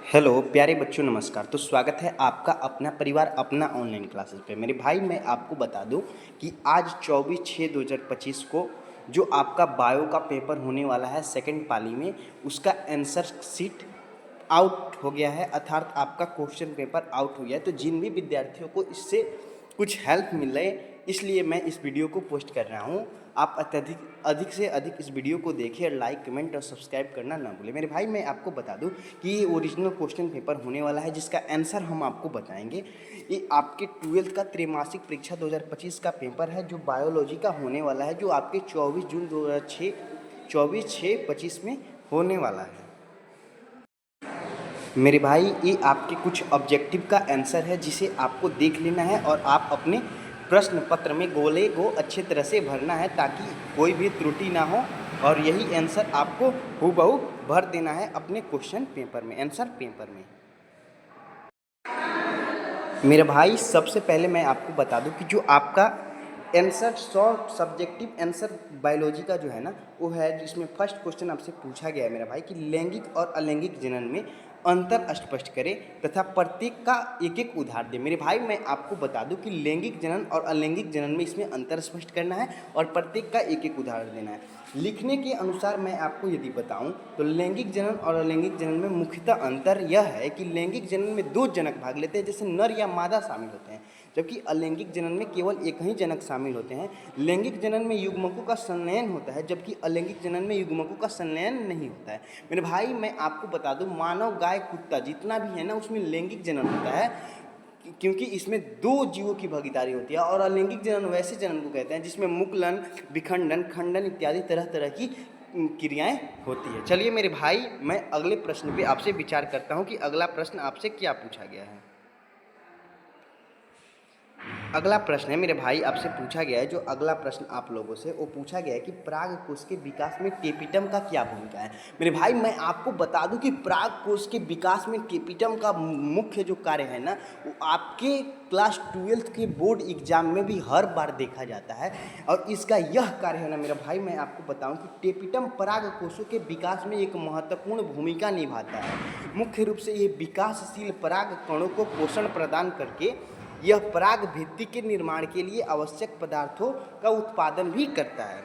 Hello प्यारे बच्चों, नमस्कार। तो स्वागत है आपका अपना परिवार अपना ऑनलाइन क्लासेस पे। मेरे भाई, मैं आपको बता दूं कि आज 24/6/2025 को जो आपका बायो का पेपर होने वाला है सेकंड पाली में, उसका आंसर शीट आउट हो गया है, अर्थात आपका क्वेश्चन पेपर आउट हो गया है। तो जिन भी विद्यार्थियों को इससे कुछ हेल्प मिल रहे, इसलिए मैं इस वीडियो को पोस्ट कर रहा हूँ। आप अत्यधिक अधिक से अधिक इस वीडियो को देखें और लाइक, कमेंट और सब्सक्राइब करना ना भूलें। मेरे भाई, मैं आपको बता दूं कि ये ओरिजिनल क्वेश्चन पेपर होने वाला है, जिसका आंसर हम आपको बताएंगे। ये आपके 12th का त्रैमासिक परीक्षा 2025 का पेपर है, जो बायोलॉजी का होने वाला है, जो आपके 24/6/2025 में होने वाला है। मेरे भाई, ये आपके कुछ ऑब्जेक्टिव का आंसर है, जिसे आपको देख लेना है और आप अपने प्रश्न पत्र में गोले को अच्छे तरह से भरना है, ताकि कोई भी त्रुटि ना हो। और यही आंसर आपको हूबहू भर देना है अपने क्वेश्चन पेपर में, आंसर पेपर में। मेरे भाई, सबसे पहले मैं आपको बता दूं कि जो आपका आंसर 100 सब्जेक्टिव आंसर बायोलॉजी का जो है ना, वो है जिसमें फर्स्ट क्वेश्चन आपसे पूछा गया है मेरा भाई कि लैंगिक और अलैंगिक जनन में अंतर स्पष्ट करें तथा प्रत्येक का एक एक उदाहरण दें। मेरे भाई, मैं आपको बता दूं कि लैंगिक जनन और अलैंगिक जनन में इसमें अंतर स्पष्ट करना है और प्रत्येक का एक एक उदाहरण देना है। लिखने के अनुसार मैं आपको यदि बताऊं तो लैंगिक जनन और अलैंगिक जनन में मुख्यतः अंतर यह है कि लैंगिक जनन में दो जनक भाग लेते हैं, जैसे नर या मादा शामिल होते हैं, जबकि अलैंगिक जनन में केवल एक ही जनक शामिल होते हैं। लैंगिक जनन में युग्मकों का संलयन होता है, जबकि अलैंगिक जनन में युग्मकों का संलयन नहीं होता है। मेरे भाई, मैं आपको बता दूं, मानव, गाय, कुत्ता जितना भी है ना, उसमें लैंगिक जनन होता है, क्योंकि इसमें दो जीवों की भागीदारी होती है। और अलैंगिक जनन वैसे जनन को कहते हैं जिसमें मुकुलन, विखंडन, खंडन इत्यादि तरह तरह की क्रियाएं होती है। चलिए मेरे भाई, मैं अगले प्रश्न पे आपसे विचार करता हूं कि अगला प्रश्न आपसे क्या पूछा गया है। अगला प्रश्न है मेरे भाई, आपसे पूछा गया है, जो अगला प्रश्न आप लोगों से वो पूछा गया है कि पराग कोश के विकास में टेपिटम का क्या भूमिका है। मेरे भाई, मैं आपको बता दूं कि पराग कोश के विकास में टेपिटम का मुख्य जो कार्य है ना, वो आपके क्लास 12th के बोर्ड एग्जाम में भी हर बार देखा जाता है। और इसका यह कार्य है ना मेरा भाई, मैं आपको बताऊं कि टेपिटम पराग कोशों के विकास में एक महत्वपूर्ण भूमिका निभाता है। मुख्य रूप से ये विकासशील पराग कणों को पोषण प्रदान करके यह पराग भित्ति के निर्माण के लिए आवश्यक पदार्थों का उत्पादन भी करता है।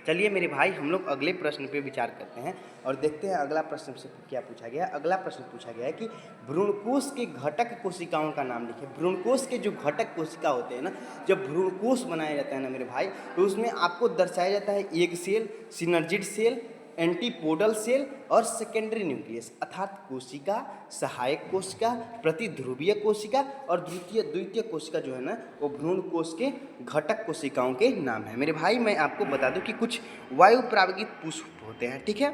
चलिए मेरे भाई, हम लोग अगले प्रश्न पे विचार करते हैं और देखते हैं अगला प्रश्न से क्या पूछा गया। अगला प्रश्न पूछा गया है कि भ्रूणकोश के घटक कोशिकाओं का नाम लिखें। भ्रूणकोश के जो घटक कोशिका होते हैं ना, जब भ्रूणकोश बनाया जाता है ना मेरे भाई, तो उसमें आपको दर्शाया जाता है egg cell, synergid cell, antipodal cell और सेकेंडरी न्यूक्लियस, अर्थात कोशिका, सहायक कोशिका, प्रतिध्रुवीय कोशिका और द्वितीय कोशिका जो है ना, वो भ्रूण कोश के घटक कोशिकाओं के नाम है। मेरे भाई, मैं आपको बता दूं कि कुछ वायु परागित पुष्प होते हैं, ठीक है।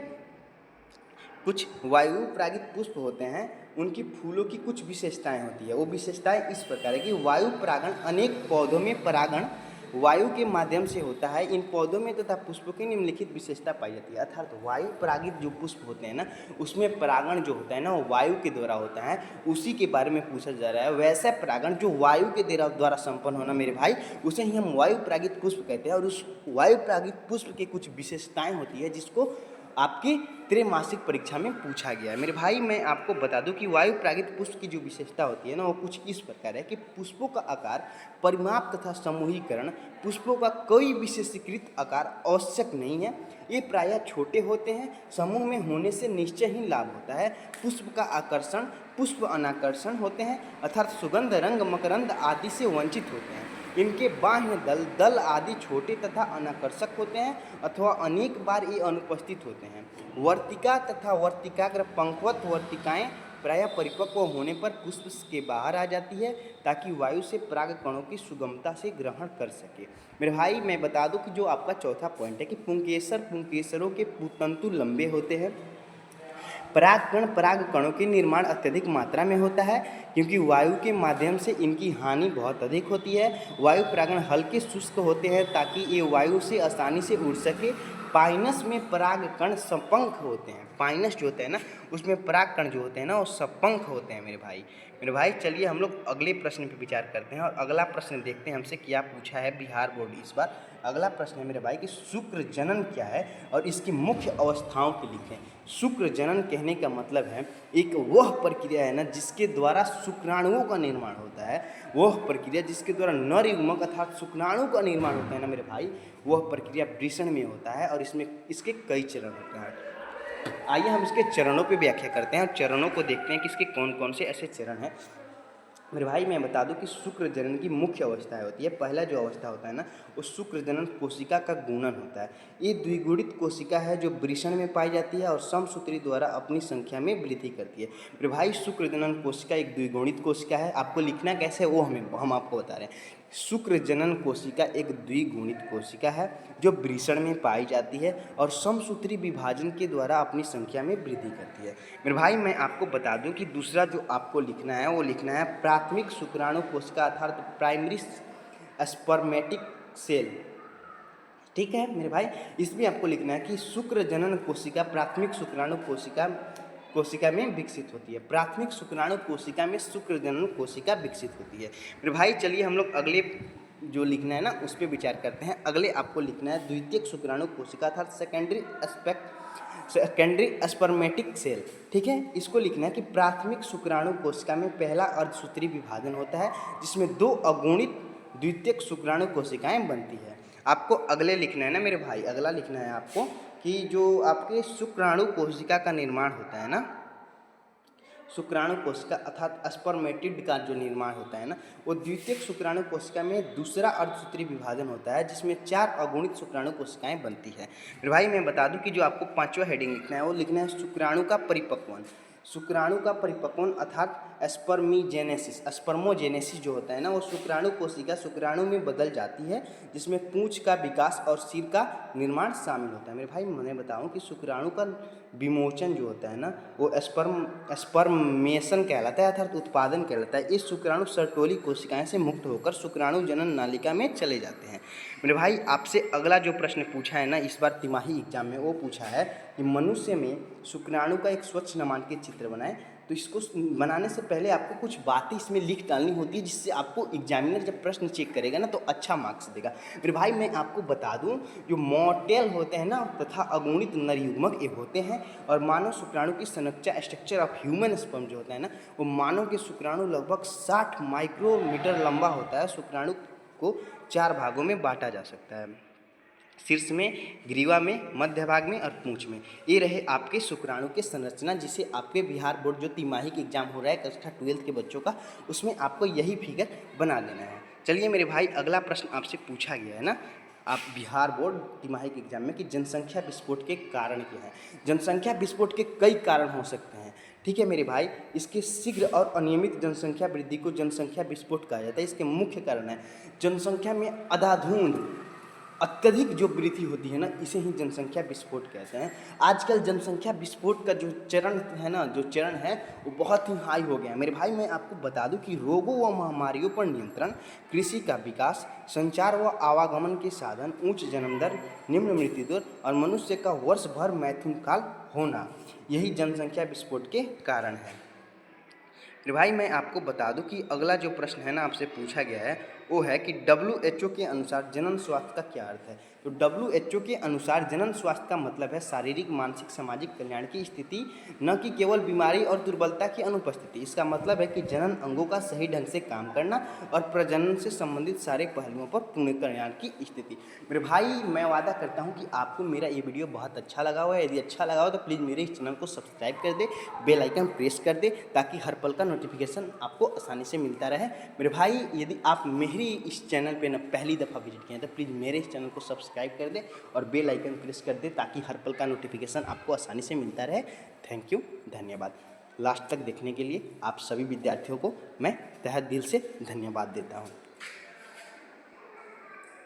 कुछ वायु परागित पुष्प होते हैं, उनकी फूलों की कुछ विशेषताएं होती है। वो विशेषताएं इस प्रकार है कि वायु परागण अनेक पौधों में परागण वायु के माध्यम से होता है। इन पौधों में तथा पुष्पों की निम्नलिखित विशेषता पाई जाती है, अर्थात वायु परागित जो पुष्प होते हैं ना, उसमें परागण जो होता है ना, वो वायु के द्वारा होता है। उसी के बारे में पूछा जा रहा है। वैसा परागण जो वायु के द्वारा संपन्न होना मेरे भाई, उसे ही हम वायु परागित पुष्प कहते हैं। और उस वायु परागित पुष्प की कुछ विशेषताएं होती है, जिसको आपकी त्रैमासिक परीक्षा में पूछा गया है। मेरे भाई, मैं आपको बता दूं कि वायु परागित पुष्प की जो विशेषता होती है ना, वो कुछ इस प्रकार है कि पुष्पों का आकार, परिमाप तथा समूहीकरण, पुष्पों का कोई विशेषीकृत आकार आवश्यक नहीं है। ये प्रायः छोटे होते हैं। समूह में होने से निश्चय ही लाभ होता है। पुष्प का आकर्षण पुष्प अनाकर्षण होते हैं, अर्थात सुगंध, रंग, मकरंद आदि से वंचित होते हैं। इनके बाह्य दल आदि छोटे तथा अनाकर्षक होते हैं अथवा अनेक बार ये अनुपस्थित होते हैं। वर्तिका तथा वर्तिकाग्र पंखवत वर्तिकाएं प्रायः परिपक्व होने पर पुष्प के बाहर आ जाती है, ताकि वायु से पराग कणों की सुगमता से ग्रहण कर सके। मेरे भाई, मैं बता दूं कि जो आपका चौथा पॉइंट है कि पुंकेसरों के तंतु लंबे होते हैं। परागकण पराग कणों के निर्माण अत्यधिक मात्रा में होता है, क्योंकि वायु के माध्यम से इनकी हानि बहुत अधिक होती है। वायु परागण हल्के शुष्क होते हैं, ताकि ये वायु से आसानी से उड़ सके। पाइनस में परागकण सपंख होते हैं। पाइनस जो होता है ना, उसमें परागकण जो होते हैं ना, वो सपंख होते हैं मेरे भाई। चलिए हम लोग अगले प्रश्न पर विचार करते हैं और अगला प्रश्न देखते हैं हमसे क्या पूछा है बिहार बोर्ड इस बार। अगला प्रश्न है मेरे भाई कि शुक्र जनन क्या है और इसकी मुख्य अवस्थाओं को लिखें। शुक्र जनन कहने का मतलब है एक वह प्रक्रिया है ना जिसके द्वारा शुक्राणुओं का निर्माण होता है। वह प्रक्रिया जिसके द्वारा नर युग्मक अर्थात शुक्राणु का निर्माण होता है ना मेरे भाई, वह प्रक्रिया वृषण में होता है और इसमें इसके कई चरण होते हैं। आइए हम इसके चरणों पे व्याख्या करते हैं और चरणों को देखते हैं कि इसके कौन कौन से ऐसे चरण हैं। मेरे भाई मैं बता दूं कि शुक्र जनन की मुख्य अवस्थाएं होती है। पहला जो अवस्था होता है ना वो शुक्र जनन कोशिका का गुणन होता है। ये द्विगुणित कोशिका है जो वृषण में पाई जाती है और समसूत्री द्वारा अपनी संख्या में वृद्धि करती है। मेरे भाई शुक्र जनन कोशिका एक द्विगुणित कोशिका है। आपको लिखना कैसे है वो हम आपको बता रहे हैं। शुक्र जनन कोशिका एक द्विगुणित कोशिका है जो वृषण में पाई जाती है और समसूत्री विभाजन के द्वारा अपनी संख्या में वृद्धि करती है। मेरे भाई मैं आपको बता दूं कि दूसरा जो आपको लिखना है वो लिखना है प्राथमिक शुक्राणु कोशिका अर्थात प्राइमरी स्पर्मेटिक सेल। ठीक है मेरे भाई, इसमें आपको लिखना है कि शुक्र जनन कोशिका प्राथमिक शुक्राणु कोशिका में विकसित होती है। प्राथमिक शुक्राणु कोशिका में शुक्र जनन कोशिका विकसित होती है। मेरे भाई चलिए हम लोग अगले जो लिखना है ना उस पर विचार करते हैं। अगले आपको लिखना है द्वितीयक शुक्राणु कोशिका अर्थात सेकेंडरी स्पर्मेटिक सेल। ठीक है, इसको लिखना है कि प्राथमिक शुक्राणु कोशिका में पहला अर्धसूत्री विभाजन होता है जिसमें 2 अगुणित द्वितीयक शुक्राणु कोशिकाएं बनती है। आपको अगले लिखना है ना मेरे भाई, अगला लिखना है आपको कि जो आपके शुक्राणु कोशिका का निर्माण होता है ना, शुक्राणु कोशिका अर्थात स्पर्मेटिड का जो निर्माण होता है ना वो द्वितीयक शुक्राणु कोशिका में दूसरा अर्धसूत्री विभाजन होता है जिसमें 4 अगुणित शुक्राणु कोशिकाएं बनती है। मेरे भाई मैं बता दूं कि जो आपको 5वां हेडिंग लिखना है वो लिखना है शुक्राणु का परिपक्वन। शुक्राणु का परिपक्वन अर्थात स्पर्मोजेनेसिस जो होता है ना वो शुक्राणु कोशिका शुक्राणु में बदल जाती है जिसमें पूंछ का विकास और सिर का निर्माण शामिल होता है। मेरे भाई मैं बताऊं कि शुक्राणु का विमोचन जो होता है ना वो स्पर्मेशन कहलाता है अर्थात उत्पादन कहलाता है। इस शुक्राणु सर्टोली कोशिकाएं से मुक्त होकर शुक्राणु जनन नालिका में चले जाते हैं। मेरे भाई आपसे अगला जो प्रश्न पूछा है ना इस बार तिमाही एग्जाम में वो पूछा है कि मनुष्य में शुक्राणु का एक स्वच्छ नामांकित चित्र बनाएं। तो इसको बनाने से पहले आपको कुछ बातें इसमें लिख डालनी होती है जिससे आपको एग्जामिनर जब प्रश्न चेक करेगा ना तो अच्छा मार्क्स देगा। मेरे भाई मैं आपको बता दूं जो मोटेल होते हैं ना तथा अगुणित नर युग्मक ये होते हैं और मानव शुक्राणु की संरचना स्ट्रक्चर ऑफ ह्यूमन स्पर्म जो होता है ना वो मानव के शुक्राणु लगभग 60 माइक्रोमीटर लंबा होता है। शुक्राणु को 4 भागों में बांटा जा सकता है, शीर्ष में, ग्रीवा में, मध्य भाग में और पूंछ में। ये रहे आपके शुक्राणु के संरचना जिसे आपके बिहार बोर्ड जो तिमाही के एग्जाम हो रहा है कक्षा 12 के बच्चों का उसमें आपको यही फिगर बना लेना है। चलिए मेरे भाई अगला प्रश्न आपसे पूछा गया है ना आप बिहार बोर्ड तिमाही के एग्जाम में कि जनसंख्या विस्फोट के कारण क्या है। जनसंख्या विस्फोट के कई कारण हो सकते हैं। ठीक है मेरे भाई, इसके शीघ्र और अनियमित जनसंख्या वृद्धि को जनसंख्या विस्फोट कहा जाता है। इसके मुख्य कारण है जनसंख्या में अंधाधुंध अत्यधिक जो वृद्धि होती है ना इसे ही जनसंख्या विस्फोट कहते हैं। आजकल जनसंख्या विस्फोट का जो चरण है ना वो बहुत ही हाई हो गया है। मेरे भाई मैं आपको बता दूं कि रोगों व महामारियों पर नियंत्रण, कृषि का विकास, संचार व आवागमन के साधन, उच्च जन्म दर, निम्न मृत्यु दर और मनुष्य का वर्ष भर मैथुन काल होना यही जनसंख्या विस्फोट के कारण है। मेरे भाई मैं आपको बता दूं कि अगला जो प्रश्न है ना आपसे पूछा गया है वो है कि WHO के अनुसार जनन स्वास्थ्य का क्या अर्थ है। तो WHO के अनुसार जनन स्वास्थ्य का मतलब है शारीरिक, मानसिक, सामाजिक कल्याण की स्थिति, न कि केवल बीमारी और दुर्बलता की अनुपस्थिति। इसका मतलब है कि जनन अंगों का सही ढंग से काम करना और प्रजनन से संबंधित सारे पहलुओं पर पूर्ण कल्याण की स्थिति। मेरे भाई मैं वादा करता हूँ कि आपको मेरा ये वीडियो बहुत अच्छा लगा हुआ है। यदि अच्छा लगा हो तो प्लीज़ मेरे इस चैनल को सब्सक्राइब कर दे, बेल आइकन प्रेस कर दे ताकि हर पल का नोटिफिकेशन आपको आसानी से मिलता रहे। मेरे भाई यदि आप मेरी इस चैनल पे ना पहली दफ़ा विजिट किए हैं तो प्लीज़ मेरे इस चैनल को सब्सक्राइब कर दे और बेल आइकन प्रेस कर दे ताकि हर पल का नोटिफिकेशन आपको आसानी से मिलता रहे। थैंक यू, धन्यवाद। लास्ट तक देखने के लिए आप सभी विद्यार्थियों को मैं तहे दिल से धन्यवाद देता हूँ।